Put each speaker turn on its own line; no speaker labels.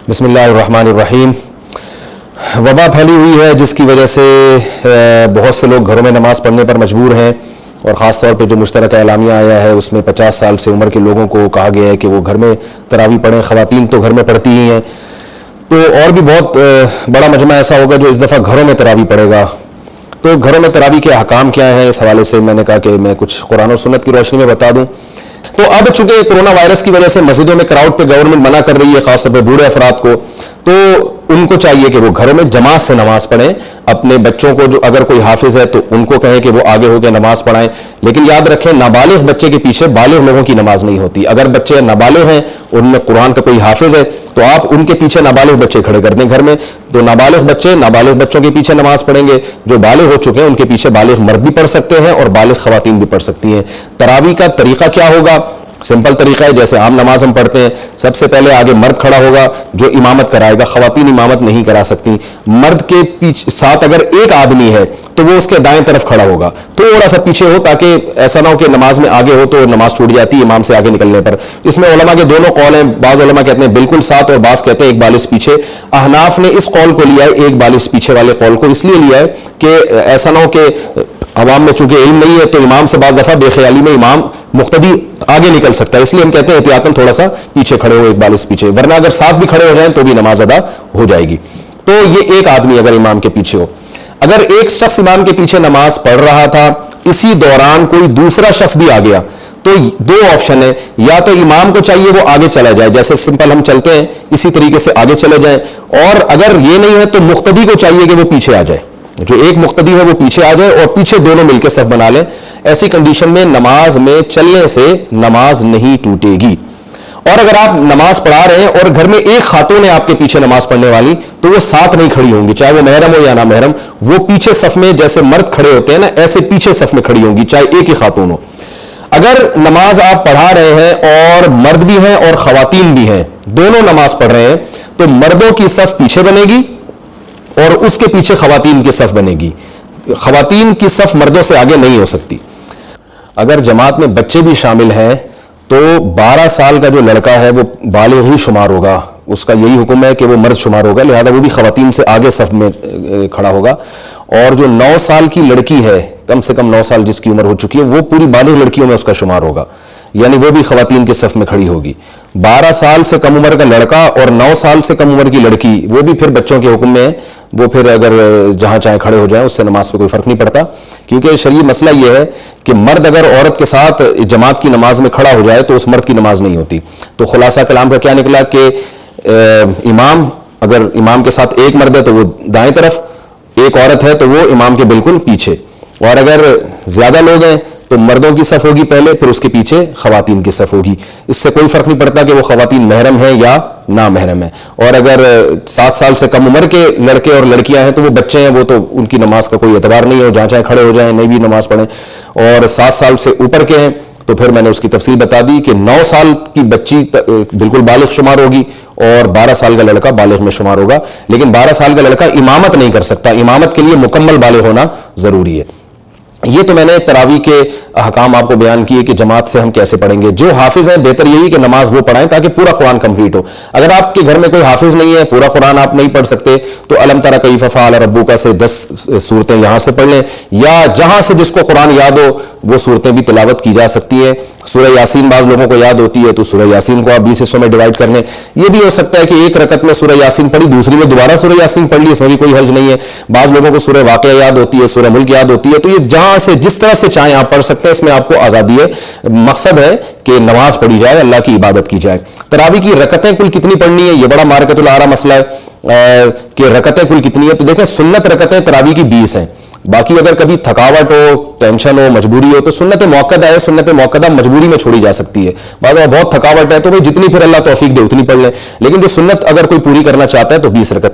بسم اللہ الرحمن الرحیم۔ وبا پھیلی ہوئی ہے جس کی وجہ سے بہت سے لوگ گھروں میں نماز پڑھنے پر مجبور ہیں، اور خاص طور پہ جو مشترکہ اعلامیہ آیا ہے اس میں 50 سال سے عمر کے لوگوں کو کہا گیا ہے کہ وہ گھر میں تراویح پڑھیں۔ خواتین تو گھر میں پڑھتی ہی ہیں، تو اور بھی بہت بڑا مجمع ایسا ہوگا جو اس دفعہ گھروں میں تراویح پڑھے گا۔ تو گھروں میں تراویح کے احکام کیا ہیں، اس حوالے سے میں نے کہا کہ میں کچھ قرآن و سنت کی روشنی میں بتا دوں۔ تو اب چونکہ کورونا وائرس کی وجہ سے مسجدوں میں کراؤڈ پہ گورنمنٹ منع کر رہی ہے، خاص طور پہ بوڑھے افراد کو، تو ان کو چاہیے کہ وہ گھروں میں جماعت سے نماز پڑھیں۔ اپنے بچوں کو، جو اگر کوئی حافظ ہے تو ان کو کہیں کہ وہ آگے ہو کے نماز پڑھائیں، لیکن یاد رکھیں نابالغ بچے کے پیچھے بالغ لوگوں کی نماز نہیں ہوتی۔ اگر بچے نابالغ ہیں، ان میں قرآن کا کوئی حافظ ہے، تو آپ ان کے پیچھے نابالغ بچے کھڑے کر دیں گھر میں، تو نابالغ بچے نابالغ بچوں کے پیچھے نماز پڑھیں گے، جو بالغ ہو چکے ہیں ان کے پیچھے بالغ مرد بھی پڑھ سکتے ہیں اور بالغ خواتین بھی پڑھ سکتی ہیں۔ تراویح کا طریقہ کیا ہوگا؟ سمپل طریقہ ہے، جیسے عام نماز ہم پڑھتے ہیں، سب سے پہلے آگے مرد کھڑا ہوگا جو امامت کرائے گا، خواتین امامت نہیں کرا سکتی۔ مرد کے پیچھے ساتھ اگر ایک آدمی ہے تو وہ اس کے دائیں طرف کھڑا ہوگا، تھوڑا سا پیچھے ہو تاکہ ایسا نہ ہو کہ نماز میں آگے ہو تو نماز چھوٹ جاتی ہے امام سے آگے نکلنے پر۔ اس میں علماء کے دونوں قول ہیں، بعض علماء کہتے ہیں بالکل ساتھ اور بعض کہتے ہیں ایک بالش پیچھے۔ احناف نے اس قول کو لیا ہے، ایک بالش پیچھے والے قول کو اس لیے لیا ہے کہ ایسا نہ ہو کہ عوام میں چونکہ علم نہیں ہے تو امام سے بعض دفعہ بے خیالی میں امام مقتدی آگے نکل سکتا ہے، اس لیے ہم کہتے ہیں احتیاطاً تھوڑا سا پیچھے کھڑے ہو، ایک بالش پیچھے، ورنہ اگر ساتھ بھی کھڑے ہو جائیں تو بھی نماز ادا ہو جائے گی۔ تو یہ ایک آدمی اگر امام کے پیچھے ہو، اگر ایک شخص امام کے پیچھے نماز پڑھ رہا تھا، اسی دوران کوئی دوسرا شخص بھی آ گیا، تو دو آپشن ہے، یا تو امام کو چاہیے وہ آگے چلا جائے، جیسے سمپل ہم چلتے ہیں اسی طریقے سے آگے چلے جائیں، اور اگر یہ نہیں ہے تو مقتدی کو چاہیے کہ وہ پیچھے آ جائے، جو ایک مقتدی ہے وہ پیچھے آ جائے اور پیچھے دونوں مل کے صف بنا لیں۔ ایسی کنڈیشن میں نماز میں چلنے سے نماز نہیں ٹوٹے گی۔ اور اگر آپ نماز پڑھا رہے ہیں اور گھر میں ایک خاتون ہے آپ کے پیچھے نماز پڑھنے والی، تو وہ ساتھ نہیں کھڑی ہوں گی، چاہے وہ محرم ہو یا نہ محرم، وہ پیچھے صف میں جیسے مرد کھڑے ہوتے ہیں نا، ایسے پیچھے صف میں کھڑی ہوں گی، چاہے ایک ہی خاتون ہو۔ اگر نماز آپ پڑھا رہے ہیں اور مرد بھی ہیں اور خواتین بھی ہیں، دونوں نماز پڑھ رہے ہیں، تو مردوں کی صف پیچھے بنے گی اور اس کے پیچھے خواتین کی صف بنے گی۔ خواتین کی صف مردوں سے آگے نہیں ہو سکتی۔ اگر جماعت میں بچے بھی شامل ہیں تو 12 سال کا جو لڑکا ہے وہ بالغ ہی شمار ہوگا، اس کا یہی حکم ہے کہ وہ مرد شمار ہوگا، لہذا وہ بھی خواتین سے آگے صف میں کھڑا ہوگا۔ اور جو 9 سال کی لڑکی ہے، کم سے کم 9 سال جس کی عمر ہو چکی ہے، وہ پوری بالغ لڑکیوں میں اس کا شمار ہوگا، یعنی وہ بھی خواتین کے صف میں کھڑی ہوگی۔ 12 سال سے کم عمر کا لڑکا اور 9 سال سے کم عمر کی لڑکی، وہ بھی پھر بچوں کے حکم میں ہے، وہ پھر اگر جہاں چاہیں کھڑے ہو جائیں، اس سے نماز پہ کوئی فرق نہیں پڑتا، کیونکہ شرعی مسئلہ یہ ہے کہ مرد اگر عورت کے ساتھ جماعت کی نماز میں کھڑا ہو جائے تو اس مرد کی نماز نہیں ہوتی۔ تو خلاصہ کلام کا کیا نکلا کہ اگر امام کے ساتھ ایک مرد ہے تو وہ دائیں طرف، ایک عورت ہے تو وہ امام کے بالکل پیچھے، اور اگر زیادہ لوگ ہیں تو مردوں کی صف ہوگی پہلے، پھر اس کے پیچھے خواتین کی صف ہوگی۔ اس سے کوئی فرق نہیں پڑتا کہ وہ خواتین محرم ہیں یا نہ محرم ہیں۔ اور اگر 7 سال سے کم عمر کے لڑکے اور لڑکیاں ہیں تو وہ بچے ہیں، وہ تو ان کی نماز کا کوئی اعتبار نہیں ہے، جہاں چاہے کھڑے ہو جائیں، نہیں بھی نماز پڑھیں۔ اور 7 سال سے اوپر کے ہیں تو پھر میں نے اس کی تفصیل بتا دی کہ 9 سال کی بچی بالکل بالغ شمار ہوگی اور 12 سال کا لڑکا بالغ میں شمار ہوگا، لیکن 12 سال کا لڑکا امامت نہیں کر سکتا، امامت کے لیے مکمل بالغ ہونا ضروری ہے۔ یہ تو میں نے تراویح کے احکام آپ کو بیان کیے کہ جماعت سے ہم کیسے پڑھیں گے۔ جو حافظ ہیں بہتر یہی کہ نماز وہ پڑھائیں تاکہ پورا قرآن کمپلیٹ ہو۔ اگر آپ کے گھر میں کوئی حافظ نہیں ہے، پورا قرآن آپ نہیں پڑھ سکتے، تو الم تری کیف فعل ربک سے 10 صورتیں یہاں سے پڑھ لیں، یا جہاں سے جس کو قرآن یاد ہو وہ صورتیں بھی تلاوت کی جا سکتی ہیں۔ سورہ یاسین بعض لوگوں کو یاد ہوتی ہے تو سورہ یاسین کو آپ 20 حصوں میں ڈیوائڈ کر لیں۔ یہ بھی ہو سکتا ہے کہ ایک رکعت میں سورہ یاسین پڑھی، دوسری میں دوبارہ سورہ یاسین پڑھ لی، اس میں بھی کوئی حرج نہیں ہے۔ بعض لوگوں کو سورہ واقعہ یاد ہوتی ہے، سورہ ملک یاد ہوتی ہے، تو یہ جہاں سے جس طرح سے چاہیں آپ پڑھ سکتے ہیں، اس میں آپ کو آزادی ہے۔ مقصد ہے کہ نماز پڑھی جائے، اللہ کی عبادت کی جائے۔ تراویح کی رکعتیں کل کتنی پڑھنی ہے، یہ بڑا مارکۃ العارہ مسئلہ ہے کہ رکعتیں کل کتنی ہے۔ تو دیکھیں سنت رکعتیں تراویح کی 20 ہیں، باقی اگر کبھی تھکاوٹ ہو، ٹینشن ہو، مجبوری ہو تو سنت موقدہ ہے، سنت موقدہ مجبوری میں چھوڑی جا سکتی ہے۔ بہت تھکاوٹ ہے تو بھئی جتنی پھر اللہ توفیق دے اتنی پڑھ لیں، لیکن جو سنت اگر کوئی پوری کرنا چاہتا ہے تو 20 رکعت